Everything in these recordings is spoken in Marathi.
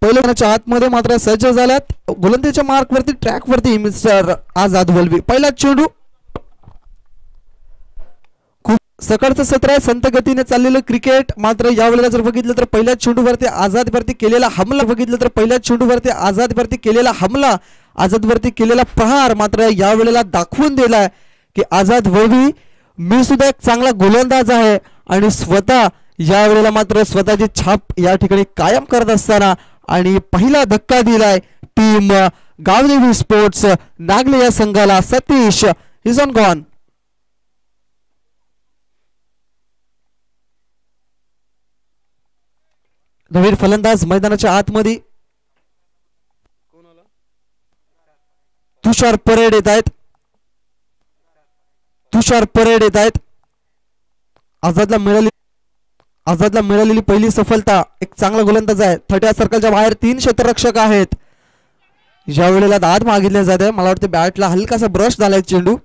पहिल्या मॅचच्या आतमध्ये मात्र सज्ज झाल्यात. गोलंदाजीच्या मार्कवरती ट्रॅकवरती मिस्टर आझाद वल्वी. पहिला चेंडू. खूप सकाळचं सत्र आहे, संत गतीने चाललेलं क्रिकेट. मात्र यावेळेला जर बघितलं तर पहिल्या चेंडूवरती आझादवरती केलेला हमला बघितलं तर पहिल्या चेंडूवरती आझादवरती केलेला हमला, आझादवरती केलेला प्रहार मात्र यावेळेला दाखवून दिलाय की आझाद वल्वी मी सुद्धा एक चांगला गोलंदाज आहे आणि स्वतः यावेळेला मात्र स्वतःची छाप या ठिकाणी कायम करत असताना आणि पहिला धक्का दिलाय टीम गावदेवी स्पोर्ट्स नागले या संघाला. Satish is on gone. नवीन फलंदाज मैदानाच्या आतमध्ये तुषार परेड येत आहेत. तुषार परेड येत आहेत. आझादला मिळालेली पहिली सफलता. एक चांगला गोलंदाज आहे. 30 सर्कलच्या बाहेर 3 क्षेत्ररक्षक आहेत. ज्या वेळेला दाद मागितले जाते मला वाटतं बॅटला हलकासा ब्रश झालाय चेंडू.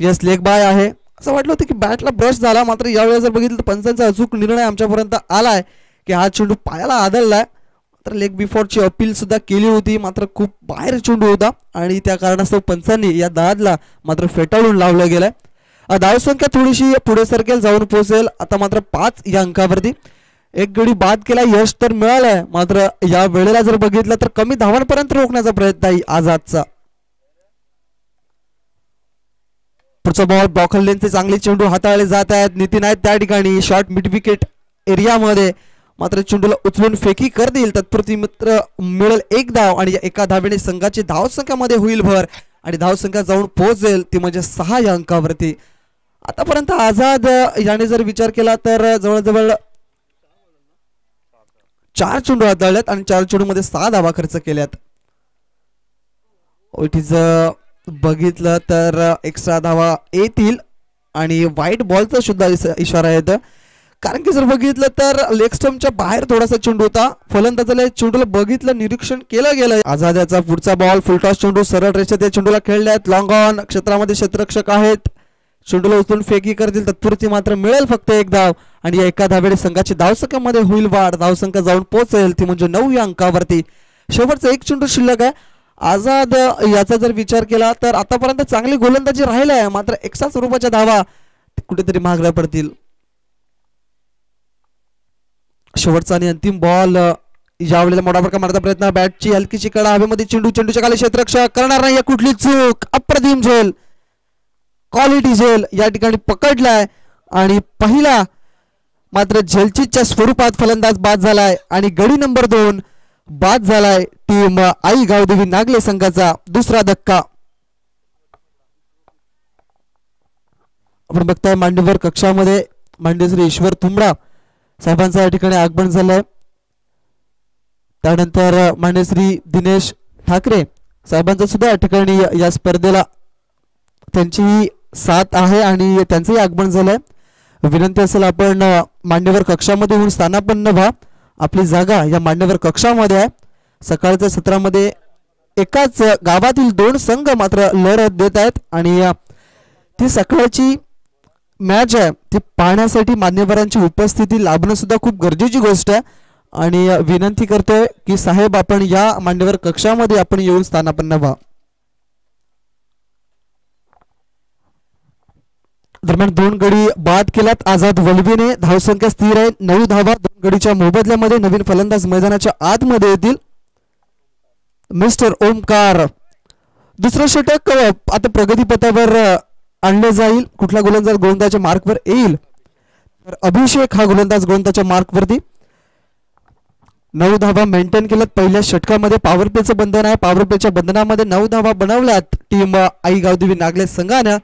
यस लेग बाय आहे. असं वाटलं होतं की बॅटला ब्रश झाला, मात्र यावेळेला जर बघितलं तर पंचांचा अचूक निर्णय आमच्यापर्यंत आलाय की हा चेंडू पायाला आदळलाय. तर लेग बिफोरची अपील सुद्धा केली होती, मात्र खूप बाहेर चेंडू होता आणि त्या कारणास्तव पंचांनी या दादला मात्र फेटाळून लावलं गेलंय. धावसंख्या थोडीशी पुढे सरकेल, जाऊन पोहोचेल. आता मात्र 5 या अंकावरती. एक गडी बाद केला, यश तर मिळालंय, मात्र या वेळेला जर बघितलं तर कमी धावांपर्यंत रोखण्याचा प्रयत्न आहे आझादचा. पुढचा बॉल ब्लॉकर लेनचे चांगले चेंडू हाताळले जात आहेत. नितीन आहेत त्या ठिकाणी शॉर्ट मिड विकेट एरियामध्ये, मात्र चेंडूला उचलून फेकी करतील. तत्पुरती मित्र मिळेल 1 धाव आणि या एका धावेने संघाची धावसंख्यामध्ये होईल भर आणि धावसंख्या जाऊन पोहोचेल ती म्हणजे 6 या अंकावरती. आतापर्यंत आझाद याने जर विचार केला तर जवळजवळ 4 चेंडू हाताळल्यात आणि 4 चेंडूमध्ये 6 धावा खर्च केल्यात. बघितलं तर एक्स्ट्रा धावा येतील आणि व्हाईट बॉलचा सुद्धा इशारा येतो, कारण की जर बघितलं तर लेग स्टंपच्या बाहेर थोडासा चेंडू होता. फलंदाजाला चेंडूला बघितलं, निरीक्षण केलं गेलं. आझादचा पुढचा बॉल फुलटॉस चेंडू सरळ रेषेत या चेंडूला खेळल्यात. लॉंग ऑन क्षेत्रामध्ये क्षेत्ररक्षक आहेत. चेंडूला उचलून फेकी करतील. तत्पुरती मात्र मिळेल फक्त 1 धाव आणि या एका धावेने संघाची धावसंख्यामध्ये होईल वाढ. धावसंख्या जाऊन पोहोचेल ती म्हणजे 9 या अंकावरती. शेवटचा 1 चेंडू शिल्लक आहे. आझाद याचा जर विचार केला तर आतापर्यंत चांगली गोलंदाजी राहिली आहे, मात्र एक्स्ट्रा स्वरूपाच्या धावा कुठेतरी मागल्या पडतील. शेवटचा आणि अंतिम बॉल. यावेळेला मोठा फटका मारण्याचा प्रयत्न. बॅटची हलकीची कडा हवेमध्ये. चेंडूच्या खाली क्षेत्ररक्षक करणार नाही कुठली चूक. अप्रतिम झेल, क्वालिटी झेल या ठिकाणी पकडलाय आणि पहिला मात्र झेलचीच्या स्वरूपात फलंदाज बाद झालाय आणि गडी नंबर 2 बाद झालाय टीम आई गावदेवी नागले संघाचा. दुसरा धक्का. आपण बघताय मांडीवर कक्षामध्ये मांडेश्री ईश्वर तुंबडा साहेबांचं या ठिकाणी आगमन झालंय. त्यानंतर मान्यश्री दिनेश ठाकरे साहेबांचं सुद्धा या ठिकाणी या स्पर्धेला त्यांची साथ आहे आणि त्यांचंही आगमन झालंय. विनंती असेल आपण मान्यवर कक्षामध्ये होऊन स्थानापन्न व्हा. आपली जागा या मान्यवर कक्षामध्ये आहे. सकाळच्या सत्रामध्ये एकाच गावातील 2 संघ मात्र लढत देत आहेत आणि ती सकाळची मॅच आहे ती पाहण्यासाठी मान्यवरांची उपस्थिती लाभणं सुद्धा खूप गरजेची गोष्ट आहे आणि विनंती करतोय की साहेब आपण या मान्यवर कक्षामध्ये आपण येऊन स्थानापन्न व्हा. दरम्यान 2 गडी बाद केल्यात आझाद वल्वीने. धावसंख्या स्थिर आहे 9 धावा. 2 गडीच्या मोबदल्यामध्ये नवीन फलंदाज मैदानाच्या आतमध्ये येतील. मिस्टर ओमकार. दुसरं षटक आता प्रगतीपथावर आणलं जाईल. कुठला गोलंदाज गोलंदाजच्या मार्कवर येईल तर अभिषेक हा गोलंदाज गोलंदाजच्या मार्कवरती. 9 धावा मेंटेन केल्यात पहिल्या षटकामध्ये. पॉवर प्लेचं बंधन आहे. पॉवर प्लेच्या बंधनामध्ये 9 धावा बनवल्यात टीम आई गावदेवी नागले संघानं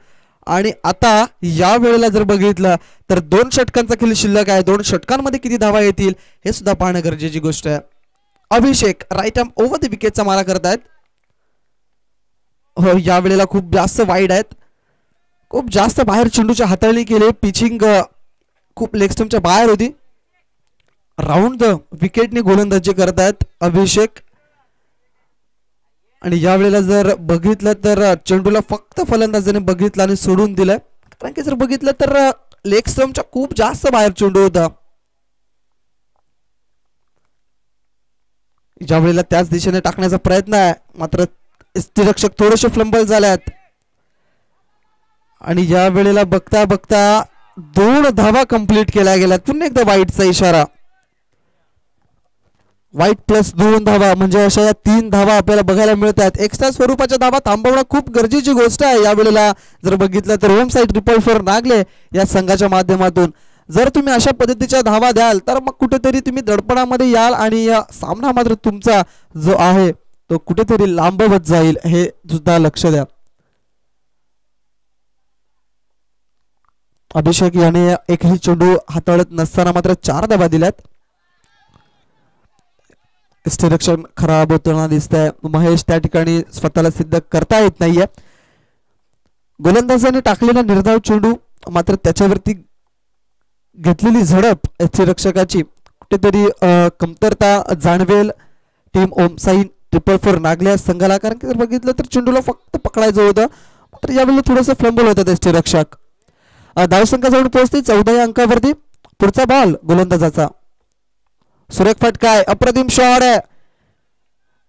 आणि आता या वेळेला जर बघितलं तर 2 षटकांचा खेळ शिल्लक आहे. 2 षटकांमध्ये किती धावा येतील हे सुद्धा पाहणं गरजेची गोष्ट आहे. अभिषेक राईट आर्म ओव्हर द विकेटचा मारा करतायत. हो या वेळेला खूप जास्त वाईड आहेत. खूप जास्त बाहेर चेंडूच्या हाताळणी केली. पिचिंग खूप लेग स्टंपच्या बाहेर होती. राऊंड द विकेटने गोलंदाजी करतायत अभिषेक आणि या वेळेला जर बघितलं तर चेंडूला फक्त फलंदाजाने बघितलं आणि सोडून दिलं, कारण की जर बघितलं तर लेग स्टंपच्या खूप जास्त बाहेर चेंडू होता. ज्या वेळेला त्याच दिशेने टाकण्याचा प्रयत्न आहे, मात्र यष्टीरक्षक थोडेसे फ्लंबल झाल्यात आणि या वेळेला बघता बघता 2 धावा कंप्लीट केल्या गेल्यात. पुन्हा एकदा वाईटचा इशारा. वाईट +2 धावा म्हणजे अशा या 3 धावा आपल्याला बघायला मिळतात. एक्स्ट्रा स्वरूपाच्या धावा थांबवणं खूप गरजेची गोष्ट आहे. यावेळेला जर बघितलं तर होम साईड 444 नागले या संघाच्या माध्यमातून जर तुम्ही अशा पद्धतीच्या धावा द्याल तर मग कुठेतरी तुम्ही दडपणामध्ये याल आणि या सामना मात्र तुमचा जो आहे तो कुठेतरी लांबवत जाईल, हे सुद्धा लक्ष द्या. अभिषेक याने एकही चेंडू हाताळत नसताना मात्र 4 धावा दिल्यात. यष्टीरक्षण खराब होताना दिसतंय. महेश त्या ठिकाणी स्वतःला सिद्ध करता येत नाहीये. गोलंदाजाने टाकलेला निर्धाव चेंडू मात्र त्याच्यावरती घेतलेली झडप यष्टीरक्षकाची कुठेतरी कमतरता जाणवेल टीम ओम साई 444 नागले संघाला. कारण की जर बघितलं तर चेंडूला फक्त पकडायचं होतं, मात्र यावेळेला थोडंसं फ्लंबल होतात यष्टीरक्षक. धावसंख्या पोहोचते 14 या अंकावरती. पुढचा बॉल गोलंदाजाचा. सुरेख फटका आहे, अप्रतिम शॉट आहे.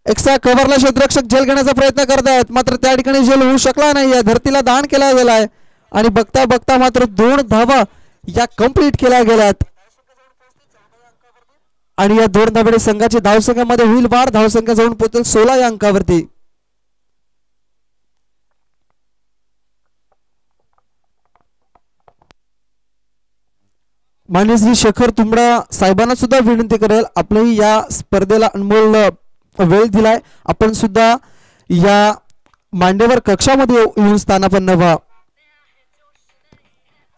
एक्स्ट्रा कव्हरला क्षेत्ररक्षक झेल घेण्याचा प्रयत्न करतायत, मात्र त्या ठिकाणी झेल होऊ शकला नाहीये. धरतीला दान केला गेलाय आणि बघता बघता मात्र 2 धावा या कंप्लीट केल्या गेल्यात आणि या 2 धावेने संघाची धावसंख्येमध्ये होईल वाढ. धावसंख्या जाऊन पोहोचेल 16 या अंकावरती. मान्य श्री शेखर तुंबडा साहेबांना सुद्धा विनंती करेल, आपल्याही या स्पर्धेला अनमोल वेळ दिलाय, आपण सुद्धा या मांडेवर कक्षामध्ये येऊन स्थानापन्न व्हा.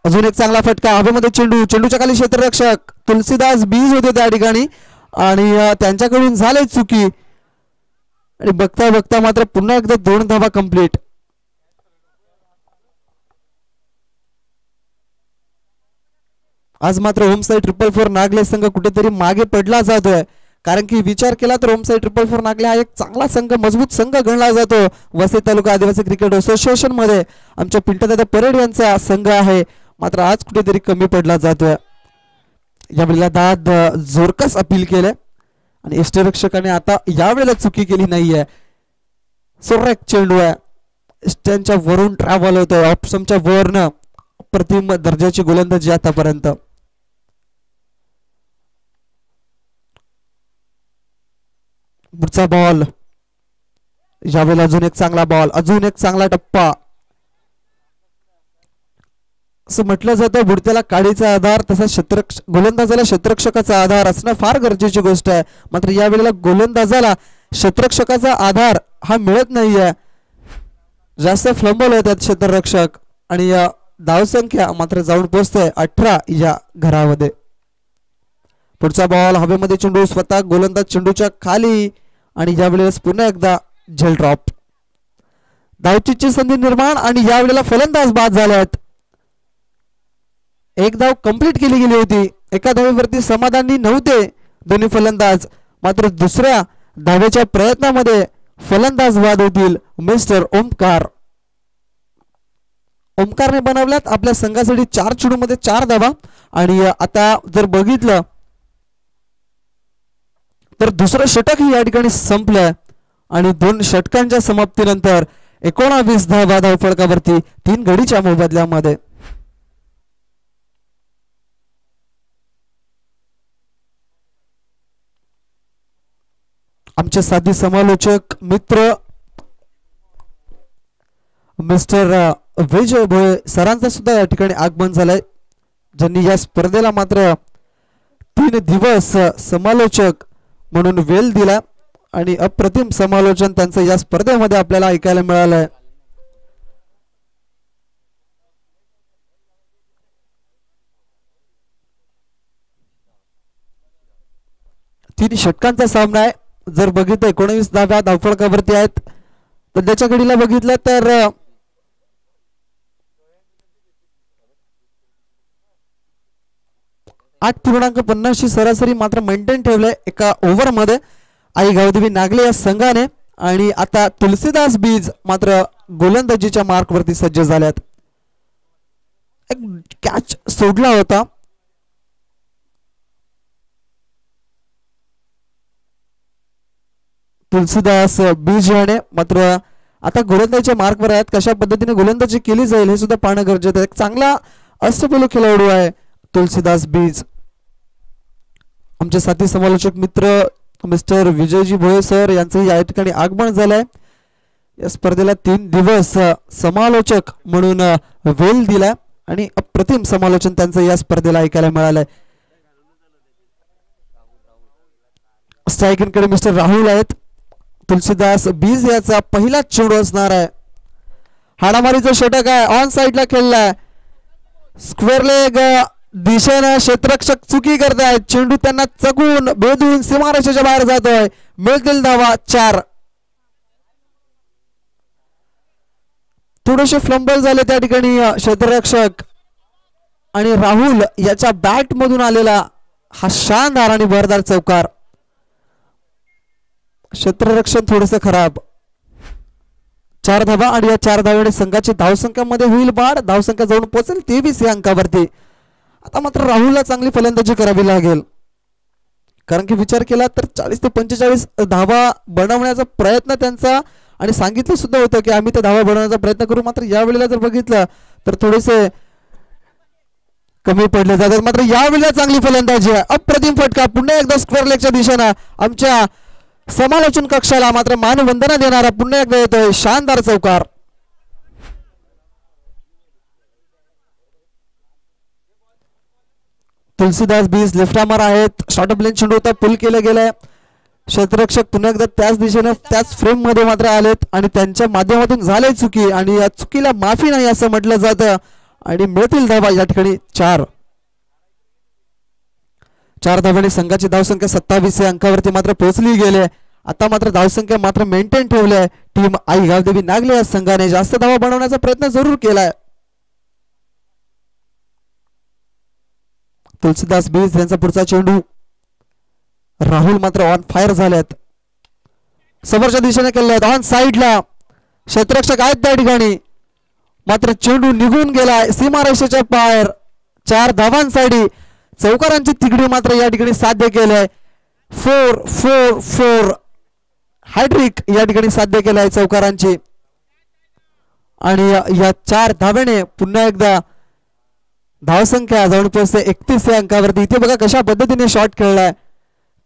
अजून एक चांगला फटका हवेमध्ये. चेंडूच्या खाली क्षेत्ररक्षक तुलसीदास बीज होते त्या ठिकाणी आणि त्यांच्याकडून झाले चुकी आणि बघता बघता मात्र पुन्हा एकदा 2 धावा कंप्लीट. आज मात्र होम साईड 444 नागले संघ कुठेतरी मागे पडला जातोय. कारण की विचार केला तर होम साईड 444 नागले हा एक चांगला संघ, मजबूत संघ गणला जातो. वसई तालुका आदिवासी क्रिकेट असोसिएशन मध्ये आमच्या पिंटदादा परेड यांचा संघ आहे, मात्र आज कुठेतरी कमी पडला जातोय. यावेळेला दाद जोरकस अपील केले आणि यष्टीरक्षकाने आता यावेळेला चुकी केली नाहीये. सुरेख चेंडू आहे, स्टँडच्या वरून ट्रॅव्हल होतोय, ऑप्शनच्या वरनं. प्रतिम दर्जाची गोलंदाजी आतापर्यंत. पुढचा बॉल. यावेळेला अजून एक चांगला बॉल, अजून एक चांगला टप्पा. असं म्हटलं जातं बुडत्याला काडीचा आधार, तसा गोलंदाजाला क्षेत्ररक्षकाचा आधार असणं फार गरजेची गोष्ट आहे. मात्र यावेळेला गोलंदाजाला क्षेत्ररक्षकाचा आधार हा मिळत नाहीये. जास्त फ्लंबल होतात क्षेत्ररक्षक आणि या धावसंख्या मात्र जाऊन पोहोचते 18 या घरामध्ये. पुढचा बॉल हवेमध्ये. चेंडू स्वतः गोलंदाज चेंडूच्या खाली आणि यावेळेला पुन्हा एकदा झेल ड्रॉप. धावचीची संधी निर्माण आणि यावेळेला फलंदाज बाद झाल्यात. एक धाव कंप्लीट केली गेली होती. एका धावेवरती समाधानी नव्हते दोन्ही फलंदाज, मात्र दुसऱ्या धावेच्या प्रयत्नामध्ये फलंदाज बाद होतील मिस्टर ओमकार. ओमकारने बनवल्यात आपल्या संघासाठी 4 चेंडूमध्ये 4 धावा आणि आता जर बघितलं तर दुसरं षटक या ठिकाणी संपलंय आणि 2 षटकांच्या समाप्तीनंतर 19 धावा धावफलकावरती 3 गडीच्या मोबदल्यामध्ये. आमचे साथी समालोचक मित्र मिस्टर विजय भोये सरांचा सुद्धा या ठिकाणी आगमन झालंय, ज्यांनी या स्पर्धेला मात्र 3 दिवस समालोचक म्हणून वेळ दिला आणि अप्रतिम समालोचन त्यांचं या स्पर्धेमध्ये आपल्याला ऐकायला मिळालंय. तीन षटकांचा सामना आहे. जर बघितलं 19 धावा धावफलकावरती आहेत तर त्याच्या घडीला बघितलं तर 8.50 सरासरी मात्र मेंटेन ठेवलंय एका ओव्हर मध्ये आई गावदेवी नागले या संघाने. आणि आता तुलसीदास बीज मात्र गोलंदाजीच्या मार्क वरती सज्ज झाल्यात. एक कॅच सोडला होता, तुलसीदास बीज याने मात्र आता गोलंदाजीच्या मार्कवर आहेत. कशा पद्धतीने गोलंदाजी केली जाईल हे सुद्धा पाहणं गरजेचं आहे. एक चांगला अष्टपैलू खेळाडू आहे तुलसीदास बीज. आमचे साथी समालोचक मित्र मिस्टर विजयजी भोये सर यांचंही या ठिकाणी आगमन झालंय. या स्पर्धेला 3 दिवस समालोचक म्हणून वेळ दिलाय आणि अप्रतिम समालोचन त्यांचं या स्पर्धेला ऐकायला मिळालंय. स्ट्रायकिंगकडे मिस्टर राहुल आहेत. तुलसीदास बीज याचा पहिला चेंडू असणार आहे. हाणामारीचं षटक आहे. ऑन साइडला खेळलाय. स्क्वेअर लेग दिशेने क्षेत्ररक्षक चुकी करतायत. चेंडू त्यांना चकून भेदून सीमारेषेच्या बाहेर जातोय. मिळतील धावा 4. थोडेसे फ्लंबल झाले त्या ठिकाणी. क्षेत्ररक्षक आणि राहुल याच्या बॅट मधून आलेला हा शानदार आणि भरदार चौकार. क्षेत्ररक्षण थोडस खराब. 4 धावा आणि या 4 धावेने संघाची धावसंख्यामध्ये होईल वाढ. धावसंख्या जाऊन पोहोचेल 23 या अंकावरती. आता मात्र राहुलला चांगली फलंदाजी करावी लागेल, कारण की विचार केला तर 40 ते 45 धावा बनवण्याचा प्रयत्न त्यांचा आणि सांगितलं सुद्धा होतं की आम्ही ते धावा बनवण्याचा प्रयत्न करू. मात्र यावेळेला जर बघितलं तर थोडेसे कमी पडले जातात. मात्र यावेळेला चांगली फलंदाजी आहे. अप्रतिम फटका पुन्हा एकदा स्क्वेअर लेगच्या दिशेनं आमच्या समालोचन कक्षाला मात्र मानवंदना देणारा पुन्हा एकदा येतोय शानदार चौकार. तुलसीदास बीज लेफ्ट आर्मर आहेत. शॉर्ट ऑफ लेन चेंडू होता, पुल केलं गेलंय. क्षेत्ररक्षक पुन्हा एकदा त्याच दिशेने त्याच फ्रेम मध्ये मात्र आलेत आणि त्यांच्या माध्यमातून झाले चुकी आणि या चुकीला माफी नाही असं म्हटलं जातं आणि मिळतील धावा या ठिकाणी 4. 4 धावांनी संघाची धावसंख्या 27 या अंकावरती मात्र पोहोचली गेले. आता मात्र धावसंख्या मात्र मेंटेन ठेवली आहे. टीम आई गावदेवी नागले या संघाने जास्त धावा बनवण्याचा प्रयत्न जरूर केलाय. तुलसीदास बीज यांचा पुढचा चेंडू. राहुल मात्र ऑन फायर झालेत. समोरच्या दिशेने केले ऑन साइडला. क्षेत्ररक्षक आहेत त्या ठिकाणी मात्र चेंडू निघून गेलाय सीमारेषेच्या बाहेर. 4 धावांसाठी चौकारांची तिगडी मात्र या ठिकाणी साध्य केलंय. 4-4-4 हॅट्रिक या ठिकाणी साध्य केलाय चौकारांची आणि या 4 धाव्याने पुन्हा एकदा धावसंख्या जाऊन पोहोचते 31 या अंकावरती. इथे बघा कशा पद्धतीने शॉट खेळलाय.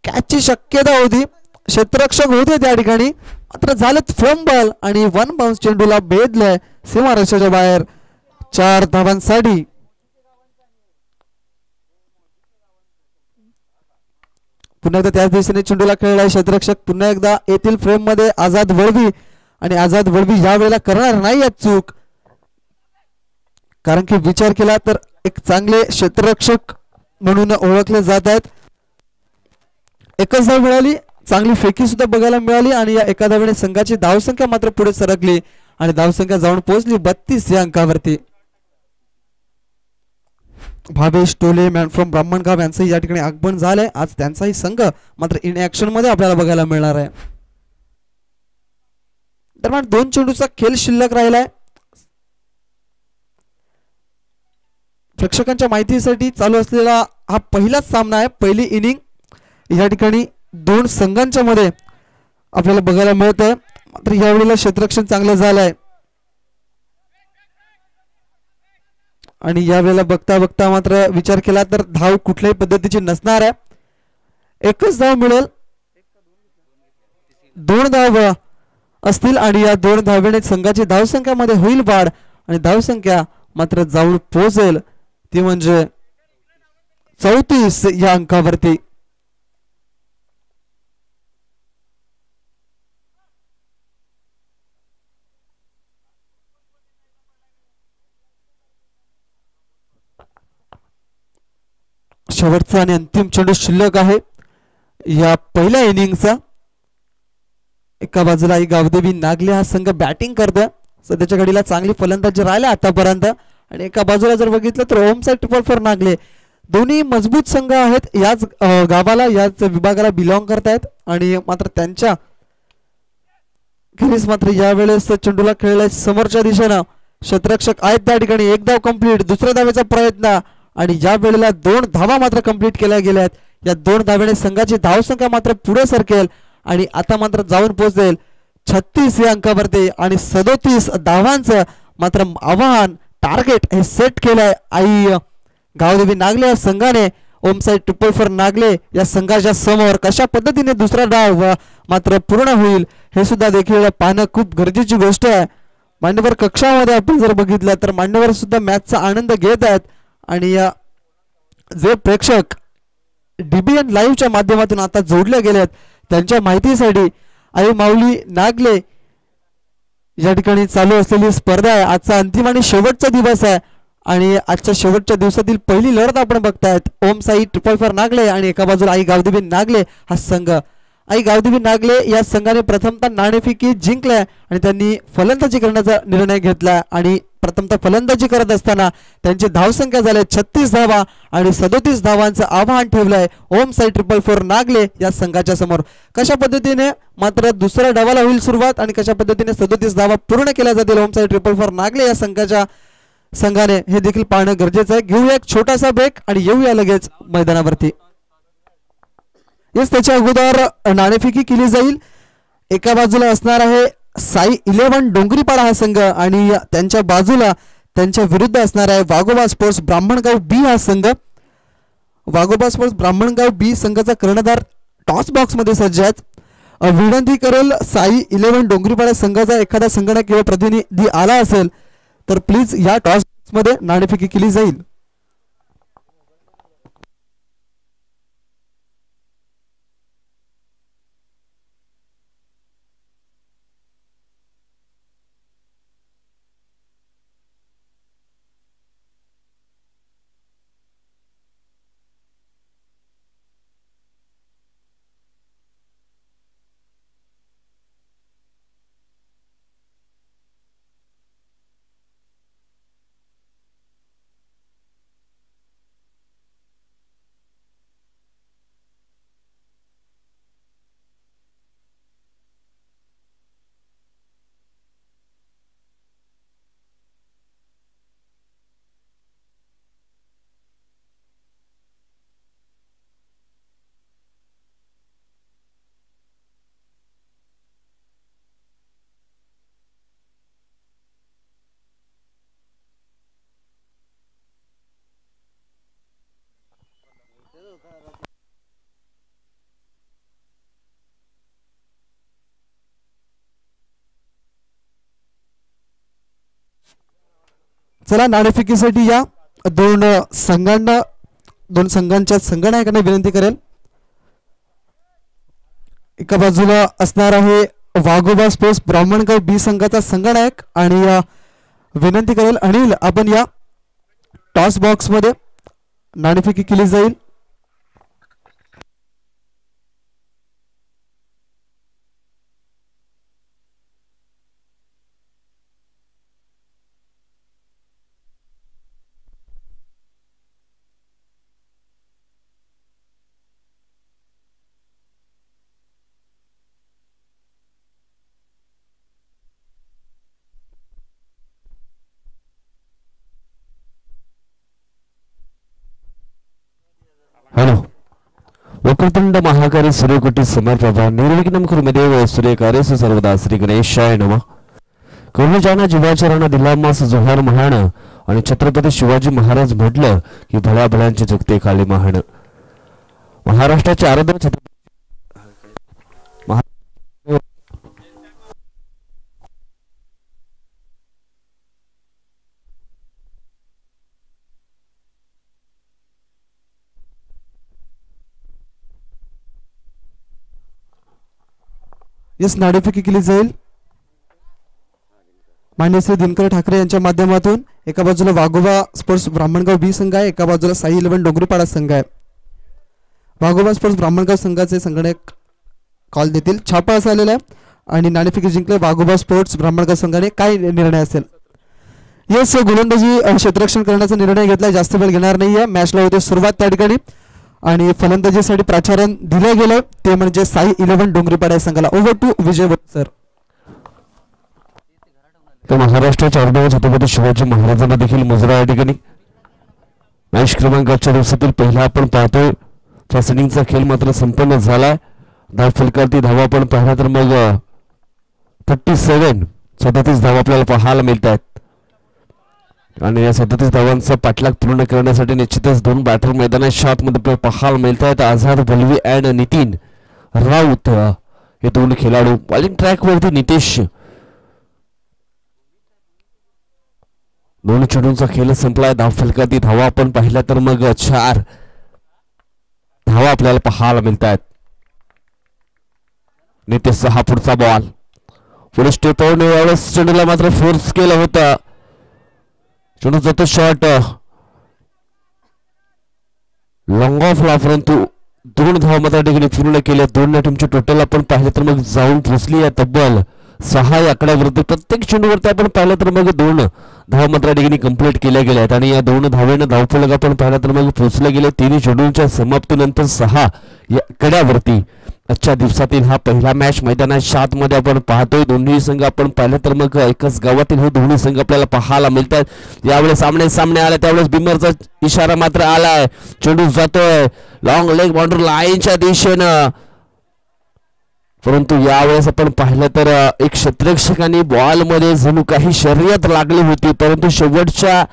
कॅचची शक्यता होती, क्षेत्ररक्षक होते त्या ठिकाणी मात्र झालेत फ्लंबल आणि 1 बाउन्स चेंडूला भेदलंय सीमारेषेच्या बाहेर. 4 धावांसाठी पुन्हा एकदा त्याच दिशेने चेंडूला खेळलाय क्षेत्ररक्षक. पुन्हा एकदा येथील फ्रेम मध्ये आझाद वळवी आणि आझाद वळवी यावेळेला करणार नाही या चूक, कारण की विचार केला तर एक चांगले क्षेत्ररक्षक म्हणून ओळखले जात आहेत. एकच धाव मिळाली, चांगली फेकी सुद्धा बघायला मिळाली आणि या एका धावेने संघाची धावसंख्या मात्र पुढे सरकली आणि धावसंख्या जाऊन पोहोचली 32 या अंकावरती. भावेश टोले मॅन फ्रॉम ब्राह्मणगाव यांचं या ठिकाणी आगमन झालंय. आज त्यांचाही संघ मात्र इन ऍक्शन मध्ये आपल्याला बघायला मिळणार आहे. दरम्यान 2 चेंडूचा खेळ शिल्लक राहिलाय. प्रेक्षकांच्या माहितीसाठी चालू असलेला हा पहिलाच सामना आहे. पहिली इनिंग या ठिकाणी 2 संघांच्या मध्ये आपल्याला बघायला मिळत आहे. मात्र यावेळेला क्षेत्ररक्षण चांगलं झालंय आणि यावेळेला बघता बघता मात्र विचार केला तर धाव कुठल्याही पद्धतीची नसणार आहे. एकच धाव मिळेल, 2 धाव असतील आणि या 2 धावेने संघाची धावसंख्यामध्ये होईल वाढ आणि धावसंख्या मात्र जाऊन पोहोचेल ती म्हणजे 34 या अंकावरती. शेवटचा आणि अंतिम चेंडू शिल्लक आहे या पहिल्या इनिंगचा. एका बाजूला आई गावदेवी नागले हा संघ बॅटिंग करतोय. सध्याच्या घडीला चांगली फलंदाजी राहिला आतापर्यंत आणि एका बाजूला जर बघितलं तर home side triple four Nagle. दोन्ही मजबूत संघ आहेत, याच गावाला याच विभागाला बिलॉंग करतायत आणि मात्र त्यांच्या खेळीस मात्र यावेळेस चेंडूला खेळलाय समोरच्या दिशेनं. क्षेत्ररक्षक आहेत त्या ठिकाणी. 1 धाव कंप्लीट. दुसऱ्या धावेचा प्रयत्न आणि या वेळेला 2 धावा मात्र कंप्लीट केल्या गेल्या आहेत. या 2 धावेने संघाची धावसंख्या मात्र पुढे सरकेल आणि आता मात्र जाऊन पोहोचेल 36 या अंकावरती आणि 37 धावांचं मात्र आव्हान टार्गेट हे सेट केलंय आई गावदेवी नागले या संघाने. ओम साई 444 नागले या संघाच्या समोर कशा पद्धतीने दुसरा डाव मात्र पूर्ण होईल हे सुद्धा देखील पाहणं खूप गरजेची गोष्ट आहे. मान्यवर कक्षामध्ये आपण जर बघितलं तर मान्यवर सुद्धा मॅचचा आनंद घेत आहेत आणि जे प्रेक्षक डीबीएन लाईव्हच्या माध्यमातून आता जोडले गेलेत त्यांच्या माहितीसाठी आई माऊली नागले या ठिकाणी चालू असलेली स्पर्धा आहे. आजचा अंतिम आणि शेवटचा दिवस आहे आणि आजच्या शेवटच्या दिवसातील पहिली लढत आपण बघतायत. ओम साई 444 नागले आणि एका बाजूला आई गावदेवी नागले हा संघ. आई गावदेवी नागले या संघाने प्रथमतः नाणेफेकी जिंकल्या आणि त्यांनी फलंदाजी करण्याचा निर्णय घेतला आणि प्रथमतः फलंदाजी करत असताना त्यांची धावसंख्या झाली 36 धावा आणि 37 धावांचं आव्हान ठेवलंय ओम साई 444 नागले या संघाच्या समोर. कशा पद्धतीने मात्र दुसऱ्या डावाला होईल सुरुवात आणि कशा पद्धतीने 37 धावा पूर्ण केल्या जातील ओम साई 444 नागले या संघाने हे देखील पाहणं गरजेचं आहे. घेऊया एक छोटासा ब्रेक आणि येऊया लगेच मैदानावरती. येस त्याच्या अगोदर नाणेफेकी केली जाईल. एका बाजूला असणार आहे साई 11 डोंगरीपाडा हा संघ आणि त्यांच्या बाजूला त्यांच्या विरुद्ध असणार आहे वाघोबा स्पोर्ट्स ब्राह्मणगाव बी हा संघ. वाघोबा स्पोर्ट्स ब्राह्मणगाव बी संघाचा कर्णधार टॉस बॉक्स मध्ये सज्ज आहेत. विनंती करेल साई 11 डोंगरीपाडा संघाचा एखादा संघटक किंवा प्रतिनिधी आला असेल तर प्लीज या टॉस बॉक्स मध्ये नाणेफेकी केली जाईल. चला नाणेफेकीसाठी या दोन संघांच्या संघनायकांना विनंती करेल. एका बाजूला असणार आहे वाघोबा स्पोर्ट्स ब्राह्मणगाव बी संघाचा संघनायक आणि विनंती करेल अनिल आपण या टॉस बॉक्स मध्ये नाणेफेकी केली जाईल. हॅलो वक्रतुंड महाकारी सूर्यकोटी समर्प्रभा निर्विघ्नं कुरुमेदेव सूर्यकार्येषु सर्वदा श्री गणेशाय नमः. करुणजाना जीवाचरणा दिला मास जोहार महान आणि छत्रपती शिवाजी महाराज म्हटलं की भल्याभल्यांचे चुकते खाली महान. महाराष्ट्राचे आराध्य छत्रपती यस नाणेफेकी केली जाईल. मान्य श्री दिनकर ठाकरे यांच्या माध्यमातून एका बाजूला वाघोबा स्पोर्ट्स ब्राह्मणगाव बी संघ आहे, एका बाजूला साई 11 डोंगरीपाडा संघ आहे. वाघोबा स्पोर्ट्स ब्राह्मणगाव संघाचे संघटक कॉल देतील. छापा असा आलेला आहे आणि नाणेफेकी जिंकले वाघोबा स्पोर्ट्स ब्राह्मणगाव संघाने. काय निर्णय असेल? यस गोलंदाजी क्षेत्ररक्षण करण्याचा निर्णय घेतला. जास्त वेळ घेणार नाहीये. मॅचला होते सुरुवात त्या ठिकाणी आणि फलंदाजीसाठी प्राचारण दिलं गेलं ते म्हणजे साई 11 डोंगरीपाडा संघाला. Over to Vijay sir. तर महाराष्ट्राच्या आराध्य छत्रपती शिवाजी महाराजांना देखील मुजरा या ठिकाणी मॅच क्रमांकाच्या दिवसातील पहिला आपण पाहतोय. फर्स्ट इनिंगचा खेळ मात्र संपन्न झालाय धाव फलकावरती धावा आपण पाहिला तर मग 37 धावा आपल्याला पाहायला मिळत आहेत आणि या 37 धावांचा पाठलाग पूर्ण करण्यासाठी निश्चितच दोन बॅटर मैदानाच्या आतमध्ये पाहायला मिळत आहेत. आझाद बलवी अँड नितीन राऊत हे दोन खेळाडू. बॉलिंग ट्रॅक वरती नितेश. दोन चेंडूंचा खेळ संपलाय. धाव फलकावरती धावा आपण पाहिल्या तर मग 4 धावा आपल्याला पाहायला मिळत आहेत. नितेश हा पुढचा बॉल पुढे स्टेपवरून यावेळेस चेंडूला मात्र फोर्स केलं होतं. चेंडू जातो शॉट लॉंग ऑफला परंतु 2 धावा मात्र ठिकाणी पूर्ण केल्या. 2 टीमची टोटल आपण पाहिलं तर मग जाऊन पोहोचली आहे तब्बल 6 या आकड्यावरती. प्रत्येक चेंडूवरती आपण पाहिलं तर मग 2 धावा मात्र ठिकाणी कंप्लीट केल्या गेल्या आहेत आणि या 2 धावेनं धावफलक आपण पाहिलं तर मग पोहोचले गेले. 3 चेंडूंच्या समाप्तीनंतर 6 या आकड्यावरती. आजच्या दिवसातील हा पहिला मॅच मैदानाच्या आतमध्ये आपण पाहतोय. दोन्ही संघ आपण पाहिलं तर मग एकच गावातील हे दोन्ही संघ आपल्याला पाहायला मिळतात. यावेळेस सामने आला त्यावेळेस बिमरचा इशारा मात्र आलाय. चेंडू जातोय लॉंग लेग बाउंड्री लाईनच्या दिशेनं परंतु यावेळेस आपण पाहिलं तर एक क्षेत्ररक्षकांनी बॉल मध्ये जणू काही शर्यत लागली होती परंतु शेवटच्या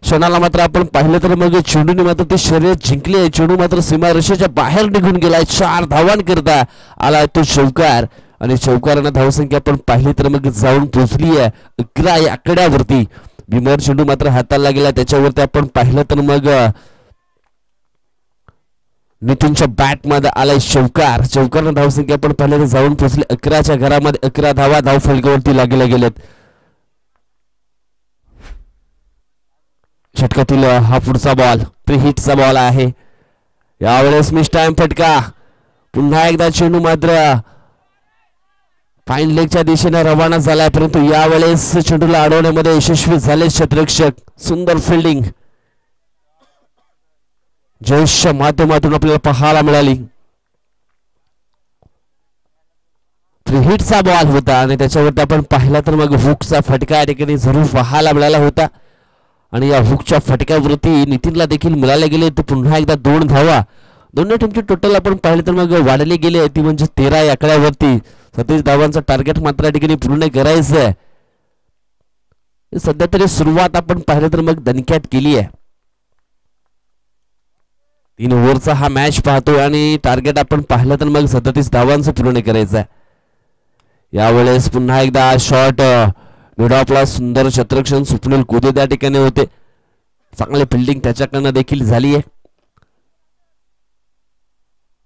क्षणाला मात्र आपण पाहिलं तर मग चेंडूने मात्र ते शर्यत जिंकली आहे. चेंडू मात्र सीमारेषेच्या बाहेर निघून गेलाय. 4 धावांकरता आलाय तो चौकार आणि चौकारानं धावसंख्या आपण पाहिली तर मग जाऊन पोहोचली आहे 11 या आकड्यावरती. बिमर चेंडू मात्र हाताला गेला त्याच्यावरती आपण पाहिलं तर मग नितीनच्या बॅट मध्ये आलाय चौकार. चौकारनं धावसंख्या आपण पाहिलं तर जाऊन पोहोचली 11च्या घरामध्ये 11 धावा धाव फलकावरती लागल्या गेल्यात. षटकातील हा पुढचा बॉल प्रीहिटचा बॉल आहे. यावेळेस मिस टाइम फटका. पुन्हा एकदा चेंडू मात्र फाईन लेगच्या दिशेने रवाना झालाय परंतु यावेळेस चेंडूला अडवण्यामध्ये यशस्वी झाले क्षेत्ररक्षक. सुंदर फिल्डिंग जयेशच्या माध्यमातून आपल्याला पाहायला मिळाली. प्रीहिटचा बॉल होता आणि त्याच्यावरती आपण पाहिला तर मग हुकचा फटका या ठिकाणी जरूर पाहायला मिळाला होता आणि या हुकच्या फटक्यावरती नितीनला देखील मिळाले गेले. तर पुन्हा एकदा 2 धावा दोन्ही टीमची टोटल आपण पाहिले तर मग वाढली गेली ती म्हणजे 13 या आकड्यावरती. 27 धावांचा टार्गेट मात्र या ठिकाणी पूर्ण करायचं आहे. सध्या तरी सुरुवात आपण पाहिलं तर मग दणक्यात केली आहे. 3 ओव्हरचा हा मॅच पाहतोय आणि टार्गेट आपण पाहिलं तर मग 37 धावांचं पूर्ण करायचं आहे. यावेळेस पुन्हा एकदा शॉट मिडॉपला सुंदर क्षेत्ररक्षण सुपनील कोदे त्या ठिकाणी होते. चांगले फिल्डिंग त्याच्याकडनं देखील झाली आहे.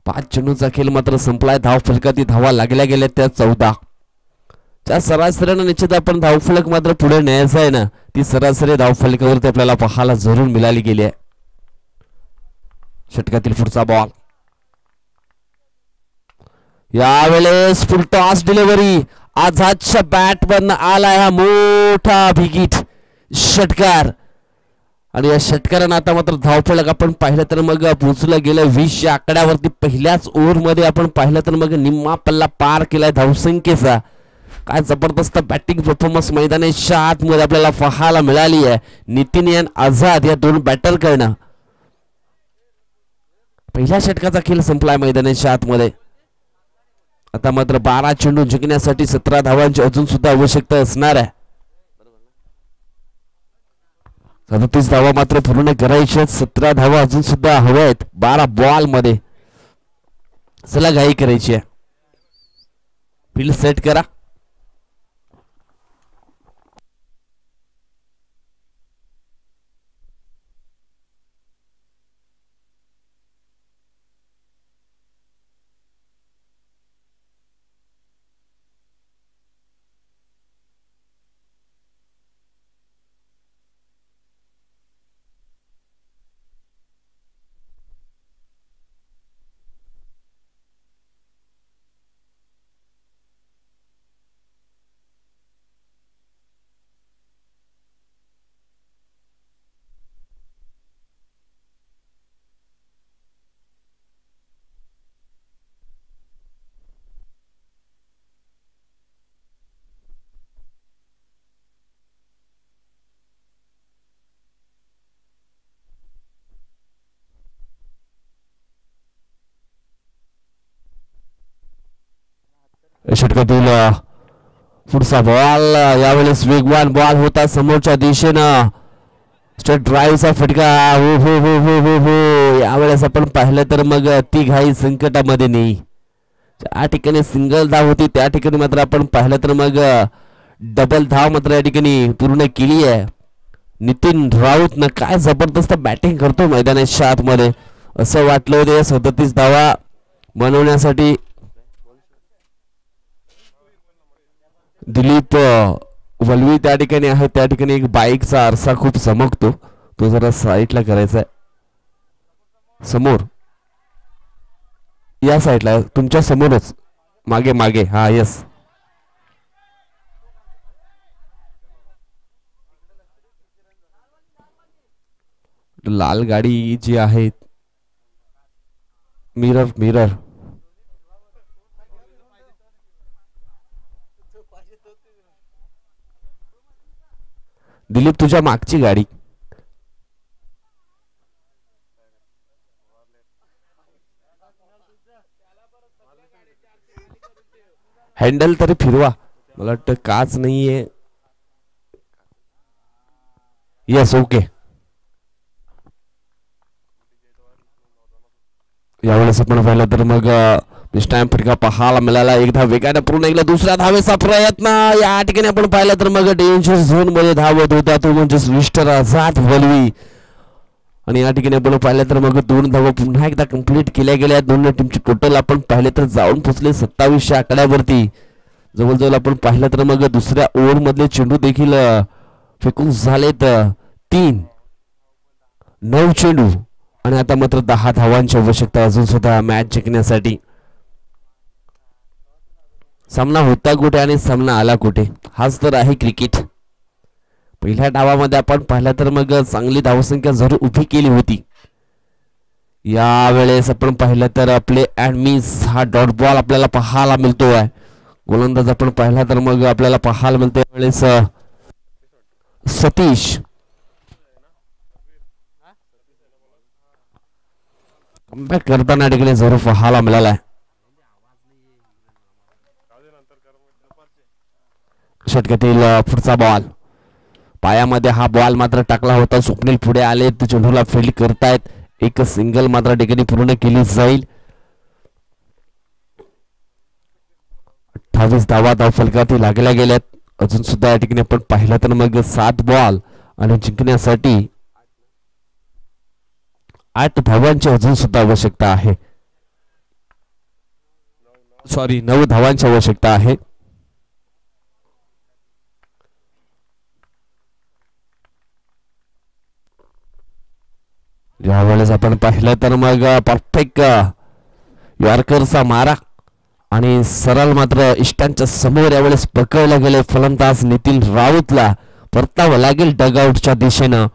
5 चेंडूचा खेळ मात्र संपलाय. धाव फलकाती धावा लागल्या गेल्या त्या 14. त्या सरासरीनं निश्चित आपण धावफलक मात्र पुढे न्यायचं आहे ना ती सरासरी धावफलकावरती आपल्याला पाहायला जरूर मिळाली गेली आहे. षटकातील पुढचा बॉल यावेळेस फुल टॉस डिलिव्हरी आझादच्या बॅट मधनं आलाय हा मोठा भिगीट षटकार आणि या षटकारानं आता मात्र धावफलक आपण पाहिलं तर मग पोहोचलं गेलं 20 या आकड्यावरती. पहिल्याच ओव्हर मध्ये आपण पाहिलं तर मग निम्मा पल्ला पार केलाय धावसंख्येचा. काय जबरदस्त बॅटिंग परफॉर्मन्स मैदानाच्या आतमध्ये आपल्याला पाहायला मिळाली आहे. नितीन आणि आझाद या 2 बॅटर करणं. पहिल्या षटकाचा खेळ संपलाय मैदानाच्या आतमध्ये. आता मात्र 12 चेंडू जिंकण्यासाठी 17 धावांची अजून सुद्धा आवश्यकता असणार आहे. 37 धावा मात्र पूर्ण करायच्या. 17 धावा अजून सुद्धा हव्या आहेत 12 बॉल मध्ये. चला घाई करायची आहे. फील्ड सेट करा. षटकातील पुढचा बॉल यावेळेस वेगवान बॉल होता समोरच्या दिशेनं स्ट्रेट ड्राईव्हचा फटका. हो हो हो हो हो हो यावेळेस आपण पाहिलं तर मग ती घाई संकटामध्ये नाही. त्या ठिकाणी सिंगल धाव होती त्या ठिकाणी मात्र आपण पाहिलं तर मग डबल धाव मात्र या ठिकाणी पूर्ण केली आहे. नितीन राऊत न काय जबरदस्त बॅटिंग करतो मैदानाच्या आतमध्ये असं वाटलं होतं 37 धावा बनवण्यासाठी. दिलीप वलवी त्या ठिकाणी आहे. त्या ठिकाणी एक बाईकचा आरसा खूप चमकतो तो जरा साईडला करायचा आहे. समोर या साईडला तुमच्या समोरच मागे मागे. हा यस लाल गाडी जी आहे मिरर मिरर दिलीप तुझ्या मागची गाडी. हँडल तरी फिरवा मला वाटतं काच नाहीये. Yes okay. यावेळेस आपण पाहिलं तर मग टाइम फटका पाहायला मिळाला. एकदा वेगाने पूर्ण एकदा दुसऱ्या धावेचा प्रयत्न या ठिकाणी आपण पाहिलं तर मग डेंजर झोन मध्ये धावत होता तो म्हणजे मिस्टर आझाद वलवी. आणि या ठिकाणी आपण पाहिलं तर मग 2 धावा पुन्हा एकदा कंप्लीट केल्या गेल्या. दोन्ही टीमची टोटल आपण पाहिले तर जाऊन पोहोचले 2700 आकड्यावरती. जवळजवळ आपण पाहिलं तर मग दुसऱ्या ओव्हर मधले चेंडू देखील फेकून झालेत 3 9 चेंडू. आणि आता मात्र 10 धावांची आवश्यकता अजून सुद्धा मॅच जिंकण्यासाठी. सामना होता कुठे आणि सामना आला कुठे हाच तर आहे क्रिकेट. पहिल्या डावामध्ये आपण पाहिलं तर मग चांगली धावसंख्या जरूर उभी केली होती. यावेळेस आपण पाहिलं तर प्ले अँड मिस हा डॉट बॉल आपल्याला पाहायला मिळतो आहे. गोलंदाज आपण पाहिला तर मग आपल्याला पाहायला मिळतो यावेळेस सतीश. कमबॅक करताना ठिकाणी जरूर पाहायला मिळाला आहे. षटकातील पुढचा बॉल पायामध्ये हा बॉल मात्र टाकला होता. स्वप्नील पुढे आले चेंडूला फील्ड करतायत. एक सिंगल मात्र ठिकाणी पूर्ण केली जाईल. 28 धावा धाव फलकावरती लागल्या गेल्यात. अजून सुद्धा या ठिकाणी आपण पाहिलं तर मग 7 बॉल आणि जिंकण्यासाठी 8 धावांची अजून सुद्धा आवश्यकता आहे. सॉरी 9 धावांची आवश्यकता आहे. यावेळेस आपण पाहिलं तर मग परफेक्ट यॉर्करचा मारा आणि सरळ मात्र इष्टांच्या समोर यावेळेस पकडलं गेले. फलंदाज नितीन राऊतला परतावं लागेल डगआउटच्या दिशेनं.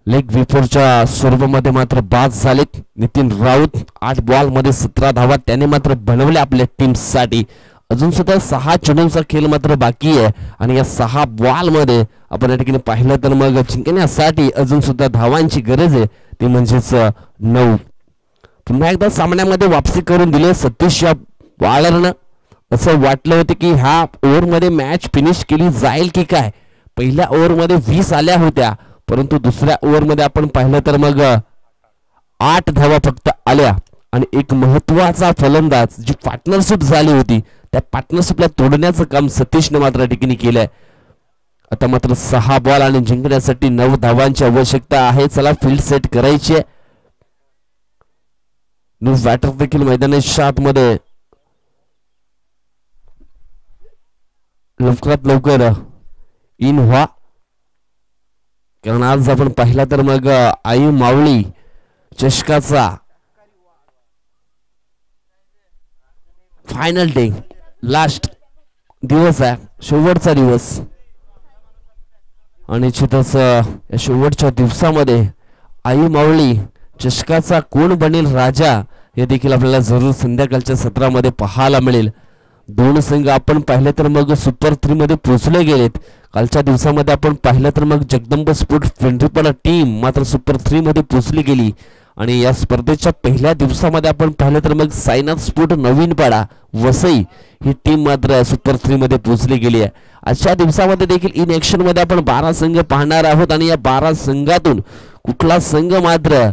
लेग विफोरच्या स्वरूपामध्ये मात्र बाद झालेत नितीन राऊत. 8 बॉल मध्ये 17 धावा त्याने मात्र बनवल्या आपल्या टीम साठी. अजून सुद्धा 6 चेंडूंचा खेळ मात्र बाकी आहे आणि या 6 बॉल मध्ये आपण या ठिकाणी पाहिलं तर मग जिंकण्यासाठी अजून सुद्धा धावांची गरज आहे ती म्हणजेच 9. पुन्हा एकदा सामन्यामध्ये वापसी करून दिले सतीश या बॉलरनं. असं वाटलं होतं की ह्या ओव्हर मध्ये मॅच फिनिश केली जाईल की काय. पहिल्या ओव्हर मध्ये 20 आल्या होत्या परंतु दुसऱ्या ओव्हर मध्ये आपण पाहिलं तर मग 8 धावा फक्त आल्या. आणि एक महत्वाचा फलंदाज जी पार्टनरशिप झाली होती त्या पार्टनरशिपला तोडण्याचं काम सतीशने मात्र ठिकाणी केलंय. आता मात्र 6 बॉल आणि जिंकण्यासाठी 9 धावांची आवश्यकता आहे. चला फील्ड सेट करायची आहे. न्यू बॅटर देखील मैदानाच्या आतमध्ये लवकरात लवकर इन व्हा. कारण आज आपण पाहिला तर मग आई मावळी चषकाचा फायनल डे लास्ट दिवस आहे शेवटचा दिवस. आणि निश्चितच या शेवटच्या दिवसामध्ये आई मावळी चषकाचा कोण बनेल राजा हे देखील आपल्याला जरूर संध्याकाळच्या सत्रामध्ये पाहायला मिळेल. 2 संघ आपण पाहिले तर मग सुपर 3 मध्ये पोहोचले गेलेत. कालच्या दिवसामध्ये आपण पाहिलं तर मग जगदंब स्पोर्ट 20 टीम मात्र सुपर 3 मध्ये पोहोचली गेली आणि या स्पर्धेच्या पहिल्या दिवसामध्ये आपण पाहिलं तर मग साईनाथ स्पोर्ट नवीन पाडा वसई ही टीम मात्र सुपर 3 मध्ये पोहोचली गेली आहे. आजच्या दिवसामध्ये देखील इन ऍक्शन मध्ये आपण 12 संघ पाहणार आहोत आणि या 12 संघातून कुठला संघ मात्र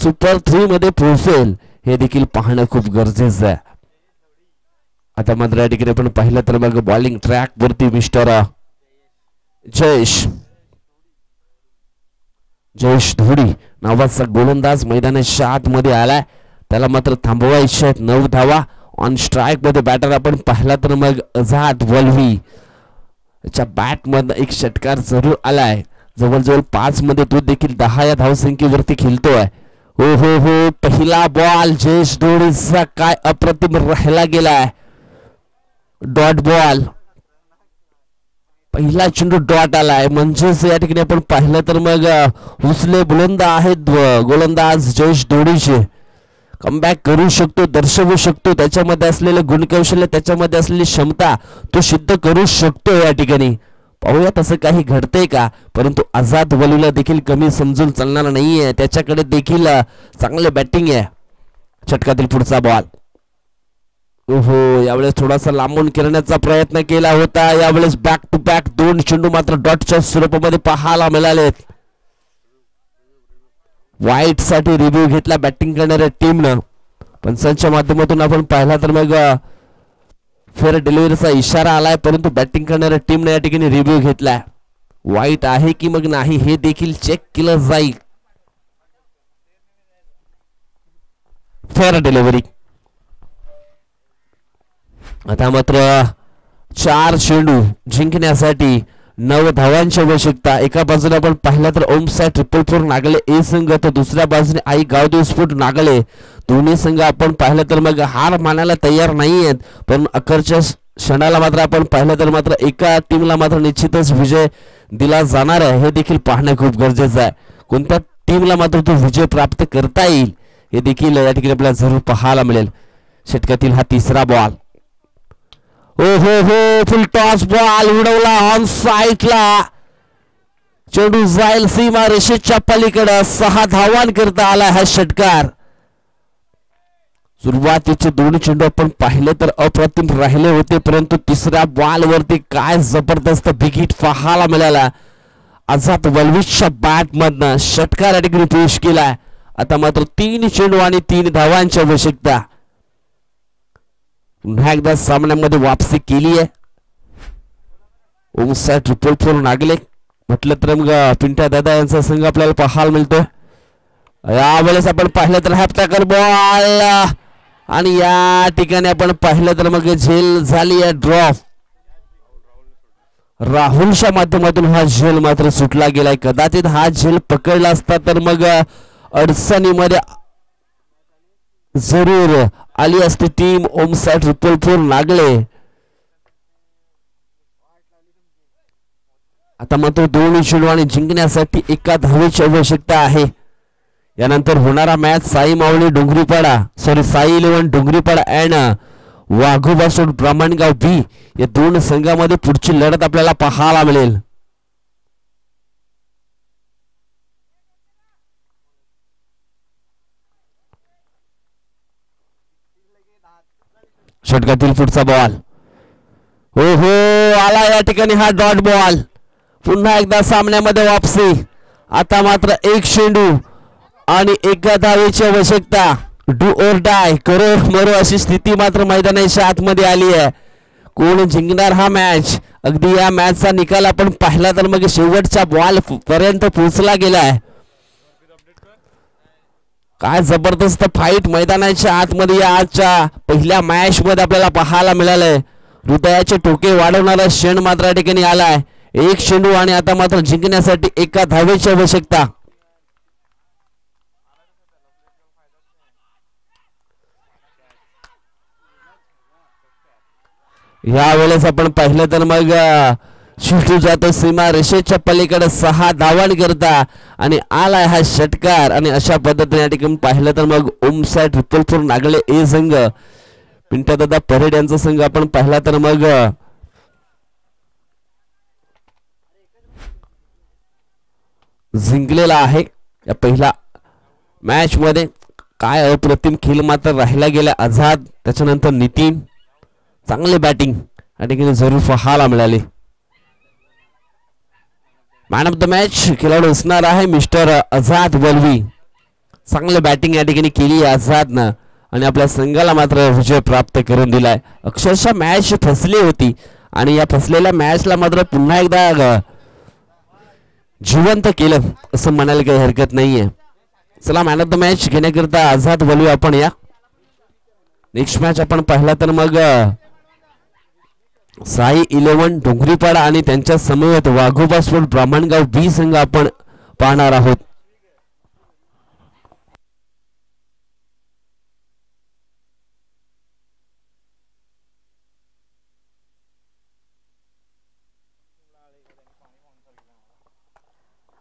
सुपर 3 मध्ये पोहोचेल हे देखील पाहणं खूप गरजेचं आहे. आता मात्र या ठिकाणी आपण पाहिलं तर मग बॉलिंग ट्रॅक वरती मिस्टर जयेश धोडी नावाचा गोलंदाज मैदानाच्या आतमध्ये आलाय. त्याला मात्र थांबवायचे आहेत 9 धावा. ऑन स्ट्राईक मध्ये बॅटर आपण पाहिला तर मग आझाद वल्वी च्या बॅट मध्ये एक षटकार जरूर आलाय. जवळजवळ 5 मध्ये तो देखील 10 या धावसंख्येवरती खेळतोय. हो हो हो पहिला बॉल जयेश धोडीचा काय अप्रतिम राहिला गेलाय. डॉट बॉल पहिला चेंडू डॉट आलाय म्हणजेच या ठिकाणी आपण पाहिलं तर मग हुसले बुलंद आहेत गोलंदाज जयेश धोडीचे. कमबॅक करू शकतो दर्शवू शकतो त्याच्यामध्ये असलेले गुणकौशल्य त्याच्यामध्ये असलेली क्षमता तो सिद्ध करू शकतो. या ठिकाणी पाहूया तसं काही घडतंय का. परंतु आझाद वलूला देखील कमी समजून चालणार नाहीये. त्याच्याकडे देखील चांगले बॅटिंग आहे. षटकातील पुढचा बॉल ओहो यावेळेस थोडासा लांबून करण्याचा प्रयत्न केला होता. यावेळेस बॅक टू बॅक 2 चेंडू मात्र डॉटच्या स्वरूपामध्ये पाहायला मिळालेत. वाईट साठी रिव्ह्यू घेतला बॅटिंग करणाऱ्या टीमनं. पंचांच्या माध्यमातून आपण पाहिला तर मग फेअर डिलिव्हरीचा इशारा आलाय परंतु बॅटिंग करणाऱ्या टीमने या ठिकाणी रिव्ह्यू घेतलाय. वाईट आहे की मग नाही हे देखील चेक केलं जाईल. Fair delivery. आता मात्र 4 चेंडू जिंकण्यासाठी 9 धावांची आवश्यकता. एका बाजूला आपण पाहिलं तर ओमसाय 444 नागले ए संघ तर दुसऱ्या बाजूने आई गावदेव स्फोट नागले दोन्ही संघ आपण पाहिलं तर मग हार मानायला तयार नाही आहेत. पण अखेरच्या क्षणाला मात्र आपण पाहिलं तर मात्र एका टीमला मात्र निश्चितच विजय दिला जाणार आहे हे देखील पाहणं खूप गरजेचं आहे. कोणत्या टीमला मात्र तो विजय प्राप्त करता येईल हे देखील या ठिकाणी आपल्याला जरूर पाहायला मिळेल. षटकातील हा तिसरा बॉल हो हो हो फुल टॉस बॉल उडवला ऑन साईडला. चेंडू जाईल सीमा रेषेच्या पलीकडे 6 धावांकरता आला हा षटकार. सुरुवातीचे 2 चेंडू आपण पाहिले तर अप्रतिम राहिले होते परंतु तिसऱ्या बॉल वरती काय जबरदस्त बिग हिट पाहायला मिळाला. आझाद वल्वीच्या बॅट मधनं षटकार या ठिकाणी पेश केलाय. आता मात्र 3 चेंडू आणि 3 धावांची आवश्यकता. पुन्हा एकदा सामन्यामध्ये वापसी केली आहे. ओमसाय 444 नागले म्हटलं तर मग पिंट्या दादा यांचा संघ आपल्याला पाहायला मिळतोय. यावेळेस आपण पाहिलं तर हॅप्टॅकर बॉल आणि या ठिकाणी आपण पाहिलं तर मग झेल झाली आहे ड्रॉप. राहुलच्या माध्यमातून हा झेल मात्र सुटला गेलाय. कदाचित हा झेल पकडला असता तर मग अडचणीमध्ये जरूर आली असती टीम ओमसाय 444 नागले. आता मात्र 2 चेंडू आणि जिंकण्यासाठी 1 धावेची आवश्यकता आहे. यानंतर होणारा match Sai Mavali Dongripada Sai 11 Dongripada and वाघोबा सोड ब्राह्मणगाव बी या 2 संघामध्ये पुढची लढत आपल्याला पाहायला मिळेल. षटकातील पुढचा बॉल हो हो आला या ठिकाणी हा डॉट बॉल. पुन्हा एकदा सामन्यामध्ये वापसी. आता मात्र 1 चेंडू आणि 1 धावेची आवश्यकता. डू और डाय करो मरो अशी स्थिती मात्र मैदानाच्या आतमध्ये आली आहे. कोण जिंकणार हा मॅच. अगदी या मॅचचा निकाल आपण पाहिला तर मग शेवटच्या बॉल पर्यंत पोहोचला गेलाय. काय जबरदस्त फाईट मैदानाच्या आतमध्ये या आजच्या पहिल्या मॅच मध्ये आपल्याला पाहायला मिळालंय. हृदयाचे ठोके वाढवणारा क्षण मात्र या ठिकाणी आलाय. 1 चेंडू आणि आता मात्र जिंकण्यासाठी 1 धावेची आवश्यकता. यावेळेस आपण पाहिलं तर मग शिटू जातो सीमा रेषेच्या पलीकडे 6 धावांकरता आणि आलाय हा षटकार. आणि अशा पद्धतीने या ठिकाणी पाहिलं तर मग ओमसाय 444 नागले ए संघ पिंट्या दादा परेड यांचा संघ आपण पाहिला तर मग जिंकलेला आहे. या पहिला मॅच मध्ये काय अप्रतिम खेळ मात्र राहिला गेला आझाद त्याच्यानंतर नितीन चांगले बॅटिंग या ठिकाणी जरूर पाहायला मिळाले मॅन ऑफ द मॅच खेळाडू असणार आहे मिस्टर आझाद वल्वी चांगली बॅटिंग या ठिकाणी केली आझादनं आणि आपल्या संघाला मात्र विजय प्राप्त करून दिलाय अक्षरशः मॅच फसली होती आणि या फसलेल्या मॅचला मात्र पुन्हा एकदा जिवंत केलं असं म्हणायला काही हरकत नाहीये चला मॅन ऑफ द मॅच घेण्याकरिता आझाद वल्वी आपण या नेक्स्ट मॅच आपण पाहिला तर मग साई 11 डोंगरीपाडा आणि त्यांच्या समवेत वाघोबा स्पोर्ट ब्राह्मणगाव बी संघ आपण पाहणार आहोत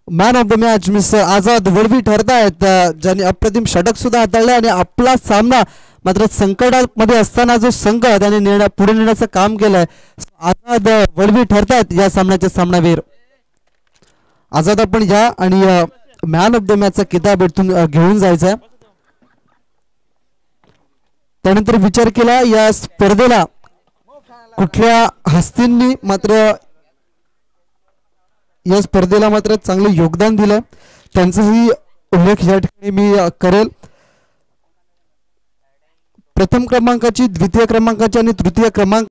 man of the match mister Azad Valvi ठरतायत ज्यांनी अप्रतिम षटक सुद्धा हाताळले आणि आपला सामना मात्र संकटामध्ये असताना जो संघ त्याने पुढे नेण्याचं काम केलंय आझाद वल्वी ठरतायत या सामन्याचे सामनावीर आझाद आपण या आणि मॅन ऑफ द मॅचचा किताब इथून घेऊन जायचा त्यानंतर विचार केला या स्पर्धेला कुठल्या हस्तींनी मात्र या स्पर्धेला मात्र चांगले योगदान दिलं त्यांचाही उल्लेख या ठिकाणी मी करेल प्रथम क्रमांकाची द्वितीय क्रमांकाची आणि तृतीय क्रमांक